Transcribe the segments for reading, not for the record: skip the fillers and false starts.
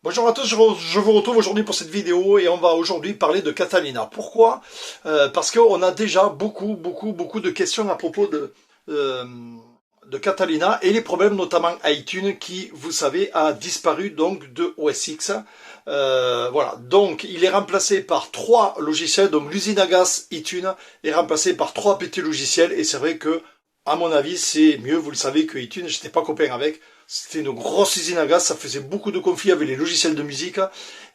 Bonjour à tous, je vous retrouve aujourd'hui pour cette vidéo et on va aujourd'hui parler de Catalina. Pourquoi? Parce qu'on a déjà beaucoup de questions à propos de Catalina et les problèmes notamment iTunes qui, vous savez, a disparu donc de OS X. Voilà, donc il est remplacé par 3 logiciels, donc l'usine à gaz iTunes est remplacé par 3 petits logiciels et c'est vrai que, à mon avis, c'est mieux, vous le savez, que iTunes, j'étais pas copain avec. C'était une grosse usine à gaz, ça faisait beaucoup de conflits avec les logiciels de musique.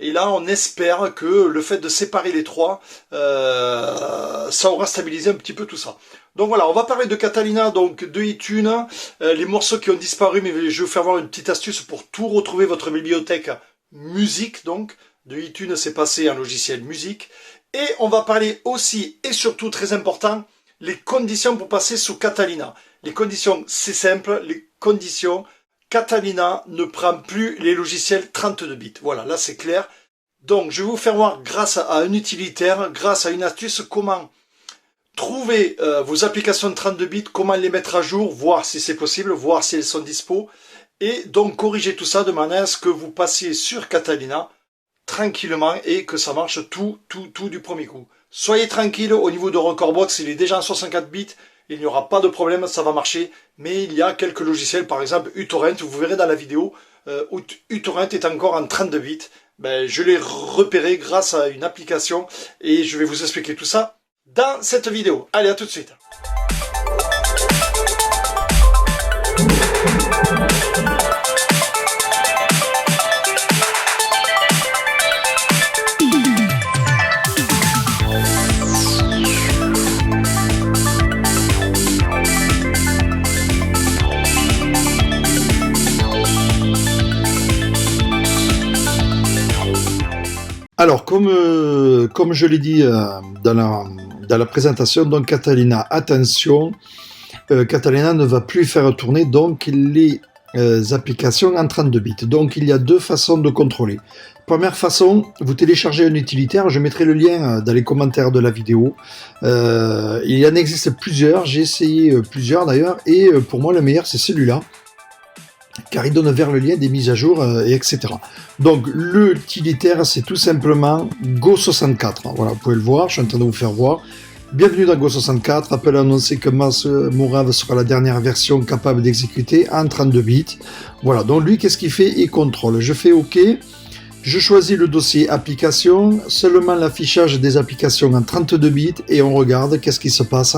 Et là, on espère que le fait de séparer les 3, ça aura stabilisé un petit peu tout ça. Donc voilà, on va parler de Catalina, donc de iTunes, les morceaux qui ont disparu, mais je vais vous faire voir une petite astuce pour tout retrouver votre bibliothèque musique. Donc, de iTunes, c'est passé un logiciel musique. Et on va parler aussi, et surtout très important, les conditions pour passer sous Catalina. Les conditions, c'est simple, les conditions... Catalina ne prend plus les logiciels 32 bits. Voilà, là c'est clair. Donc je vais vous faire voir grâce à un utilitaire, grâce à une astuce, comment trouver vos applications 32 bits, comment les mettre à jour, voir si c'est possible, voir si elles sont dispo. Et donc corriger tout ça de manière à ce que vous passiez sur Catalina tranquillement et que ça marche tout du premier coup. Soyez tranquille, au niveau de Recordbox, il est déjà en 64 bits. Il n'y aura pas de problème, ça va marcher, mais il y a quelques logiciels, par exemple uTorrent, vous verrez dans la vidéo, uTorrent est encore en 32 bits, ben, je l'ai repéré grâce à une application, et je vais vous expliquer tout ça dans cette vidéo. Allez, à tout de suite. Alors, comme je l'ai dit dans la présentation, donc Catalina, attention, Catalina ne va plus faire tourner donc les applications en 32 bits. Donc, il y a 2 façons de contrôler. Première façon, vous téléchargez un utilitaire, je mettrai le lien dans les commentaires de la vidéo. Il y en existe plusieurs, j'ai essayé plusieurs d'ailleurs, et pour moi le meilleur c'est celui-là, car il donne vers le lien des mises à jour, et etc. Donc l'utilitaire c'est tout simplement Go64, voilà, vous pouvez le voir, je suis en train de vous faire voir. Bienvenue dans Go64, rappel annoncé que Mourave sera la dernière version capable d'exécuter en 32 bits. Voilà, donc lui qu'est-ce qu'il fait? Il contrôle, je fais OK, je choisis le dossier application, seulement l'affichage des applications en 32 bits et on regarde qu'est-ce qui se passe.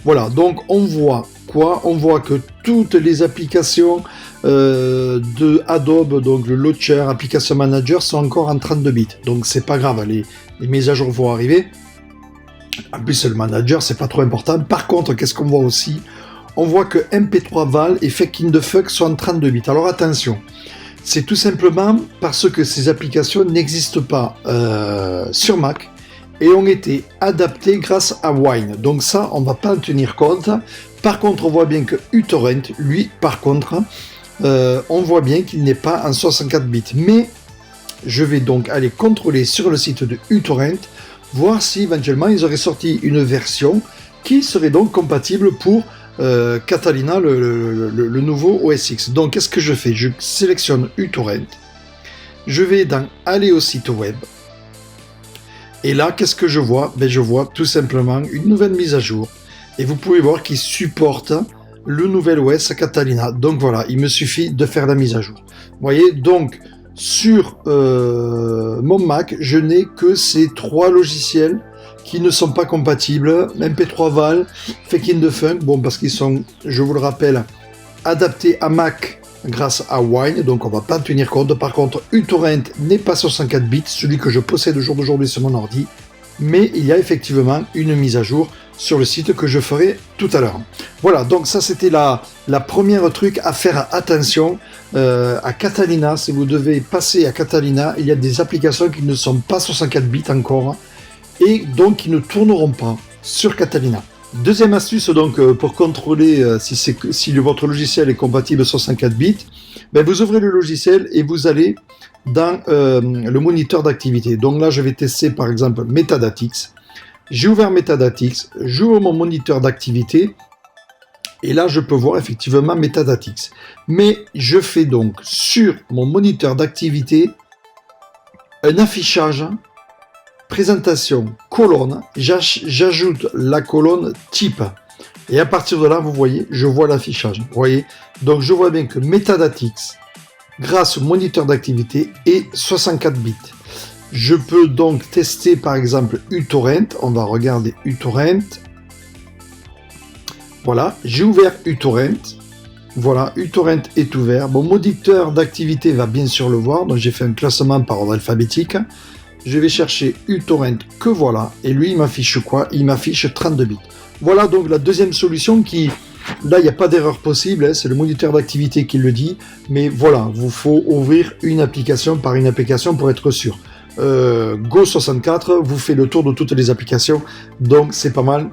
Voilà, donc on voit quoi? On voit que toutes les applications de Adobe, donc le Launcher, Application Manager, sont encore en 32 bits. Donc c'est pas grave, les mises à jour vont arriver. En plus, le Manager, c'est pas trop important. Par contre, qu'est-ce qu'on voit aussi? On voit que MP3 Val et Fake in the Fuck sont en 32 bits. Alors attention, c'est tout simplement parce que ces applications n'existent pas sur Mac et ont été adaptées grâce à Wine. Donc ça, on va pas en tenir compte. Par contre, on voit bien que uTorrent, lui, par contre, on voit bien qu'il n'est pas en 64 bits. Mais je vais donc aller contrôler sur le site de uTorrent, voir si éventuellement ils auraient sorti une version qui serait donc compatible pour Catalina, le nouveau OS X. Donc qu'est-ce que je fais? Je sélectionne uTorrent, je vais dans aller au site web, et là qu'est-ce que je vois? Ben, je vois tout simplement une nouvelle mise à jour, et vous pouvez voir qu'il supporte le nouvel OS Catalina. Donc voilà, il me suffit de faire la mise à jour. Vous voyez, donc sur mon Mac, je n'ai que ces 3 logiciels qui ne sont pas compatibles. MP3 Val, Fake in the Funk, bon, parce qu'ils sont, je vous le rappelle, adaptés à Mac grâce à Wine, donc on va pas en tenir compte. Par contre, uTorrent n'est pas sur 104 bits, celui que je possède au jour d'aujourd'hui sur mon ordi, mais il y a effectivement une mise à jour sur le site que je ferai tout à l'heure. Voilà, donc ça c'était la première truc à faire attention à Catalina. Si vous devez passer à Catalina, il y a des applications qui ne sont pas sur 104 bits encore et donc qui ne tourneront pas sur Catalina. Deuxième astuce donc pour contrôler si votre logiciel est compatible sur 104 bits, ben vous ouvrez le logiciel et vous allez dans le moniteur d'activité. Donc là je vais tester par exemple Metadatix. J'ai ouvert Metadatix, j'ouvre mon moniteur d'activité et là je peux voir effectivement Metadatix. Mais je fais donc sur mon moniteur d'activité un affichage, présentation, colonne, j'ajoute la colonne type. Et à partir de là, vous voyez, je vois l'affichage. Vous voyez, donc je vois bien que Metadatix, grâce au moniteur d'activité, est 64 bits. Je peux donc tester par exemple uTorrent. On va regarder uTorrent. Voilà, j'ai ouvert uTorrent. Voilà, uTorrent est ouvert. Mon moniteur d'activité va bien sûr le voir. Donc j'ai fait un classement par ordre alphabétique. Je vais chercher uTorrent que voilà. Et lui, il m'affiche quoi? Il m'affiche 32 bits. Voilà donc la deuxième solution qui... Là, il n'y a pas d'erreur possible, hein, c'est le moniteur d'activité qui le dit. Mais voilà, vous faut ouvrir une application par une application pour être sûr. Go64 vous fait le tour de toutes les applications. Donc c'est pas mal.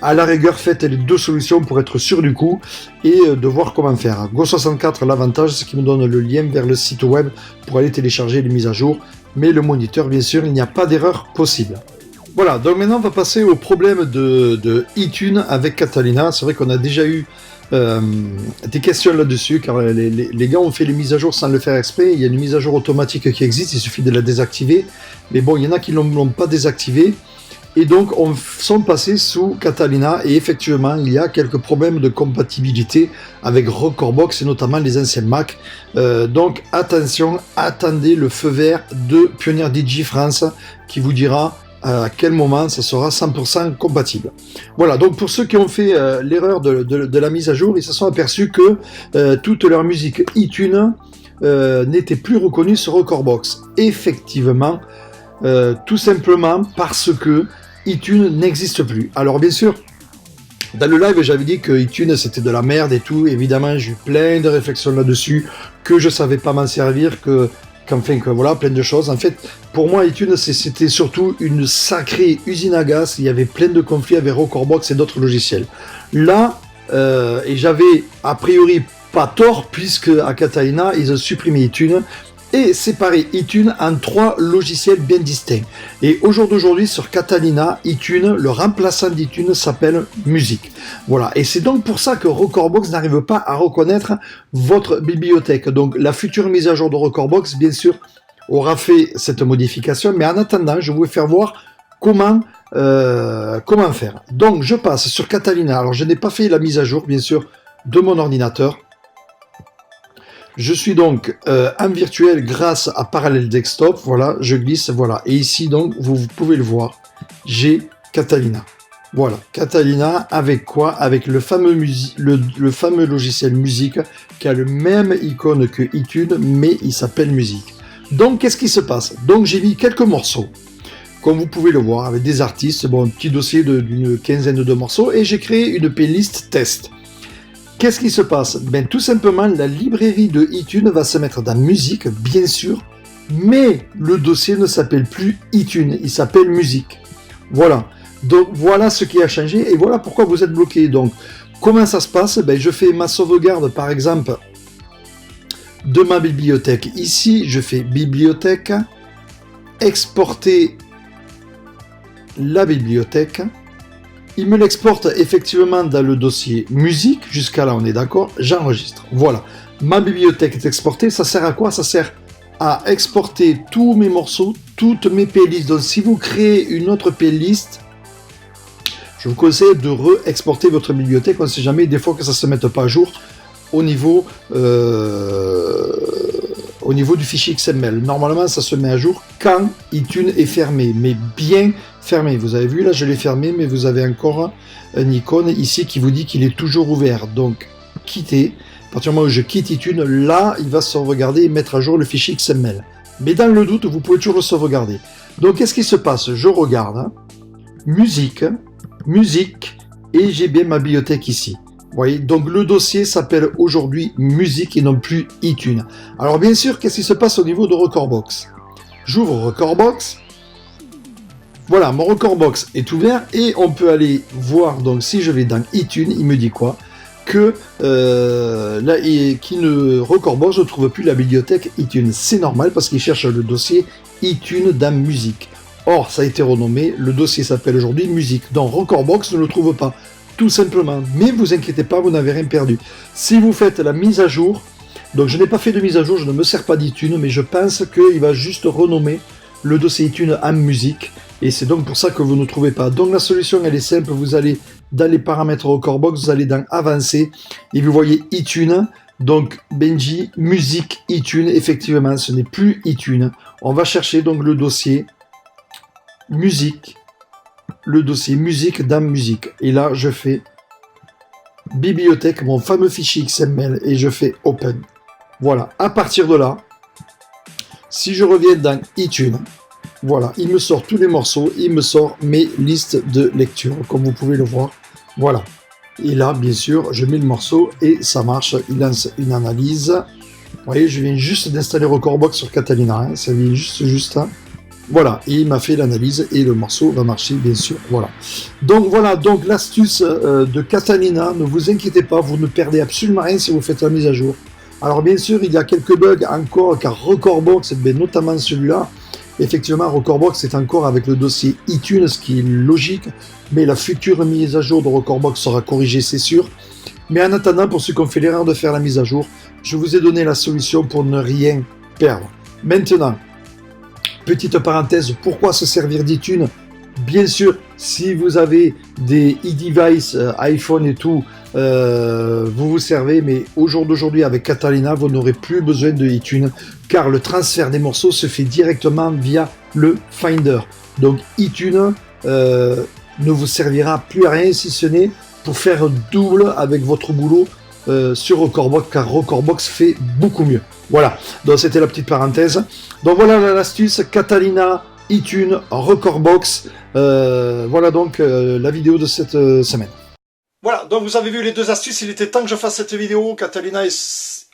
À la rigueur, faites les deux solutions pour être sûr du coup et de voir comment faire. Go64, l'avantage, c'est qu'il me donne le lien vers le site web pour aller télécharger les mises à jour. Mais le moniteur, bien sûr, il n'y a pas d'erreur possible. Voilà, donc maintenant on va passer au problème de iTunes avec Catalina. C'est vrai qu'on a déjà eu des questions là-dessus, car les gars ont fait les mises à jour sans le faire exprès. Il y a une mise à jour automatique qui existe, il suffit de la désactiver. Mais bon, il y en a qui ne l'ont pas désactivée. Et donc, on sont passés sous Catalina, et effectivement, il y a quelques problèmes de compatibilité avec Recordbox, et notamment les anciennes Mac. Donc, attention, attendez le feu vert de Pioneer DJ France, qui vous dira à quel moment ça sera 100% compatible. Voilà, donc pour ceux qui ont fait l'erreur de la mise à jour, ils se sont aperçus que toute leur musique iTunes n'était plus reconnue sur Recordbox. Effectivement, tout simplement parce que iTunes n'existe plus. Alors bien sûr, dans le live, j'avais dit que iTunes c'était de la merde et tout. Évidemment, j'ai eu plein de réflexions là-dessus, que je savais pas m'en servir, que voilà, plein de choses. En fait, pour moi, iTunes, c'était surtout une sacrée usine à gaz. Il y avait plein de conflits avec Recordbox et d'autres logiciels. Là, et j'avais a priori pas tort, puisque à Catalina, ils ont supprimé iTunes et séparé iTunes en 3 logiciels bien distincts. Et au jour d'aujourd'hui, sur Catalina, iTunes, le remplaçant d'iTunes s'appelle Musique. Voilà, et c'est donc pour ça que Recordbox n'arrive pas à reconnaître votre bibliothèque. Donc la future mise à jour de Recordbox, bien sûr, aura fait cette modification, mais en attendant, je vais faire voir comment faire. Donc je passe sur Catalina. Alors je n'ai pas fait la mise à jour, bien sûr, de mon ordinateur. Je suis donc en virtuel grâce à Parallel Desktop. Voilà, je glisse, voilà. Et ici, donc, vous pouvez le voir, j'ai Catalina. Voilà, Catalina avec quoi? Avec le fameux logiciel Musique qui a le même icône que iTunes, mais il s'appelle Musique. Donc, qu'est-ce qui se passe? Donc, j'ai mis quelques morceaux, comme vous pouvez le voir, avec des artistes. Bon, un petit dossier d'une quinzaine de morceaux, et j'ai créé une playlist test. Qu'est-ce qui se passe? Ben, tout simplement, la librairie de iTunes va se mettre dans Musique, bien sûr, mais le dossier ne s'appelle plus iTunes, il s'appelle Musique. Voilà. Donc, voilà ce qui a changé, et voilà pourquoi vous êtes bloqué. Donc, comment ça se passe? Ben, je fais ma sauvegarde, par exemple, de ma bibliothèque. Ici, je fais Bibliothèque, exporter la bibliothèque. Il me l'exporte effectivement dans le dossier musique, jusqu'à là on est d'accord, j'enregistre. Voilà, ma bibliothèque est exportée, ça sert à quoi? Ça sert à exporter tous mes morceaux, toutes mes playlists. Donc si vous créez une autre playlist, je vous conseille de re-exporter votre bibliothèque, on ne sait jamais, des fois que ça ne se mette pas à jour au niveau du fichier XML. Normalement, ça se met à jour quand iTunes est fermé, mais bien fermé. Vous avez vu, là, je l'ai fermé, mais vous avez encore un icône ici qui vous dit qu'il est toujours ouvert. Donc, quittez. À partir du moment où je quitte iTunes, là, il va sauvegarder et mettre à jour le fichier XML. Mais dans le doute, vous pouvez toujours le sauvegarder. Donc, qu'est-ce qui se passe? Je regarde. Hein. Musique, et j'ai bien ma bibliothèque ici. Vous voyez, donc le dossier s'appelle aujourd'hui Musique et non plus iTunes. Alors bien sûr, qu'est-ce qui se passe au niveau de Recordbox? J'ouvre Recordbox. Voilà, mon Recordbox est ouvert et on peut aller voir, donc si je vais dans iTunes, il me dit quoi? Que Recordbox ne trouve plus la bibliothèque iTunes. C'est normal parce qu'il cherche le dossier iTunes dans Musique. Or, ça a été renommé, le dossier s'appelle aujourd'hui Musique. Donc Recordbox ne le trouve pas. Tout simplement, mais vous inquiétez pas, vous n'avez rien perdu. Si vous faites la mise à jour, donc je n'ai pas fait de mise à jour, je ne me sers pas d'iTunes, mais je pense qu'il va juste renommer le dossier iTunes en musique. Et c'est donc pour ça que vous ne trouvez pas. Donc la solution, elle est simple. Vous allez dans les paramètres Recordbox, vous allez dans Avancé et vous voyez iTunes. Donc Benji, musique iTunes. Effectivement, ce n'est plus iTunes. On va chercher donc le dossier musique. Le dossier musique dans musique. Et là, je fais bibliothèque, mon fameux fichier XML, et je fais Open. Voilà. À partir de là, si je reviens dans iTunes, voilà, il me sort tous les morceaux, il me sort mes listes de lecture, comme vous pouvez le voir. Voilà. Et là, bien sûr, je mets le morceau et ça marche. Il lance une analyse. Vous voyez, je viens juste d'installer Recordbox sur Catalina. Hein, ça vient juste. Hein. Voilà, et il m'a fait l'analyse et le morceau va marcher, bien sûr. Voilà. Donc l'astuce de Catalina, ne vous inquiétez pas, vous ne perdez absolument rien si vous faites la mise à jour. Alors bien sûr, il y a quelques bugs encore, car Recordbox, notamment celui-là, effectivement, Recordbox est encore avec le dossier iTunes, ce qui est logique, mais la future mise à jour de Recordbox sera corrigée, c'est sûr. Mais en attendant, pour ceux qui ont fait l'erreur de faire la mise à jour, je vous ai donné la solution pour ne rien perdre. Maintenant, petite parenthèse, pourquoi se servir d'iTunes? Bien sûr, si vous avez des e-devices, iPhone et tout, vous vous servez, mais au jour d'aujourd'hui, avec Catalina, vous n'aurez plus besoin de iTunes, car le transfert des morceaux se fait directement via le Finder. Donc iTunes ne vous servira plus à rien, si ce n'est pour faire double avec votre boulot sur Recordbox, car Recordbox fait beaucoup mieux. Voilà, donc c'était la petite parenthèse. Donc voilà l'astuce, Catalina, iTunes, Recordbox. Voilà donc la vidéo de cette semaine. Voilà, donc vous avez vu les deux astuces, il était temps que je fasse cette vidéo. Catalina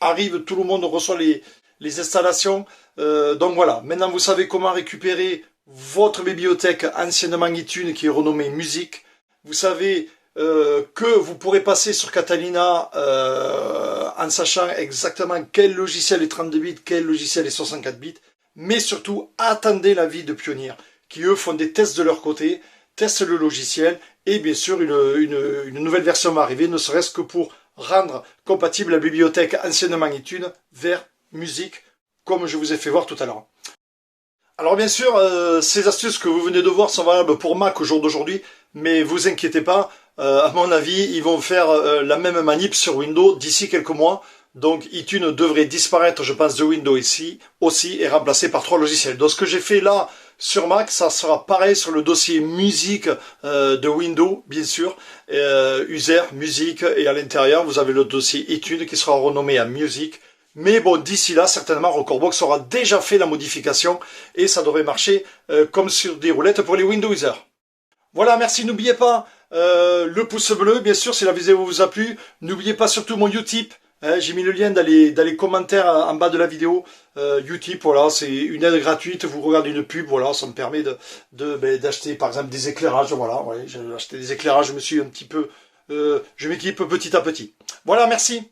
arrive, tout le monde reçoit les installations. Donc voilà, maintenant vous savez comment récupérer votre bibliothèque anciennement iTunes qui est renommée Musique. Vous savez que vous pourrez passer sur Catalina en sachant exactement quel logiciel est 32 bits, quel logiciel est 64 bits, mais surtout attendez l'avis de Pioneer, qui eux font des tests de leur côté, testent le logiciel, et bien sûr une nouvelle version va arriver, ne serait-ce que pour rendre compatible la bibliothèque anciennement iTunes vers musique, comme je vous ai fait voir tout à l'heure. Alors bien sûr, ces astuces que vous venez de voir sont valables pour Mac au jour d'aujourd'hui, mais vous inquiétez pas, à mon avis, ils vont faire la même manip sur Windows d'ici quelques mois. Donc iTunes devrait disparaître, je pense, de Windows ici aussi et remplacé par 3 logiciels. Donc ce que j'ai fait là sur Mac, ça sera pareil sur le dossier musique de Windows, bien sûr. User, musique, et à l'intérieur, vous avez le dossier iTunes qui sera renommé à Music. Mais bon, d'ici là, certainement, Recordbox aura déjà fait la modification et ça devrait marcher comme sur des roulettes pour les Windows users. Voilà, merci, n'oubliez pas le pouce bleu, bien sûr, si la vidéo vous a plu. N'oubliez pas surtout mon Utip. J'ai mis le lien dans les commentaires en bas de la vidéo. Utip, voilà, c'est une aide gratuite. Vous regardez une pub, voilà, ça me permet d'acheter par exemple des éclairages. Voilà, ouais, j'ai acheté des éclairages, je me suis un petit peu, je m'équipe petit à petit. Voilà, merci.